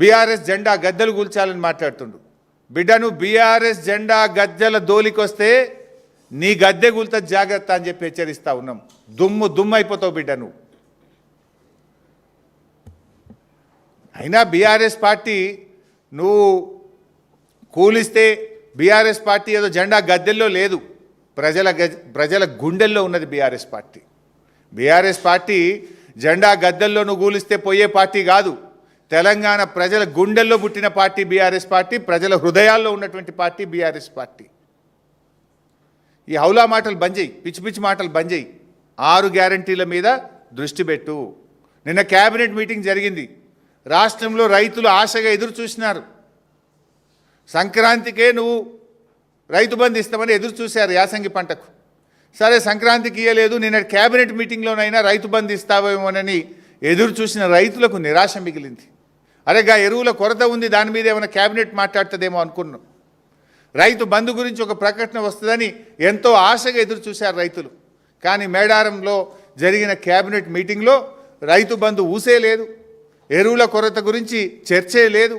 BRS జెండా గద్దెలు కూల్చాలని మాట్లాడుతుండు. బిడ్డను బీఆర్ఎస్ జెండా గద్దెల దోలికొస్తే నీ గద్దె కూల్త జాగ్రత్త అని చెప్పి హెచ్చరిస్తా ఉన్నాం. దుమ్ము అయిపోతావు బిడ్డ నువ్వు. అయినా బీఆర్ఎస్ పార్టీ నువ్వు కూలిస్తే బీఆర్ఎస్ పార్టీ ఏదో జెండా గద్దెల్లో లేదు, ప్రజల గుండెల్లో ఉన్నది బీఆర్ఎస్ పార్టీ. బీఆర్ఎస్ పార్టీ జెండా గద్దెల్లో నువ్వు కూలిస్తే పోయే పార్టీ కాదు. తెలంగాణ ప్రజల గుండెల్లో పుట్టిన పార్టీ బీఆర్ఎస్ పార్టీ, ప్రజల హృదయాల్లో ఉన్నటువంటి పార్టీ బీఆర్ఎస్ పార్టీ. ఈ హౌలా మాటలు బంద్ చేయి, పిచ్చి పిచ్చి మాటలు బంద్ చేయి. 6 గ్యారంటీల మీద దృష్టి పెట్టు. నిన్న క్యాబినెట్ మీటింగ్ జరిగింది. రాష్ట్రంలో రైతులు ఆశగా ఎదురు చూసినారు. సంక్రాంతికే నువ్వు రైతు బంధు ఇస్తామని ఎదురు చూశారు యాసంగి పంటకు. సరే సంక్రాంతికి ఇయ్యలేదు, నిన్న క్యాబినెట్ మీటింగ్లోనైనా రైతు బంధు ఇస్తావేమోనని ఎదురు చూసిన రైతులకు నిరాశ మిగిలింది. అరేగా ఎరువుల కొరత ఉంది, దాని మీద ఏమైనా క్యాబినెట్ మాట్లాడుతుందేమో అనుకున్నాం. రైతు బంధు గురించి ఒక ప్రకటన వస్తుందని ఎంతో ఆశగా ఎదురు చూశారు రైతులు. కానీ మేడారంలో జరిగిన క్యాబినెట్ మీటింగ్లో రైతు బంధు ఊసే లేదు, ఎరువుల కొరత గురించి చర్చే లేదు.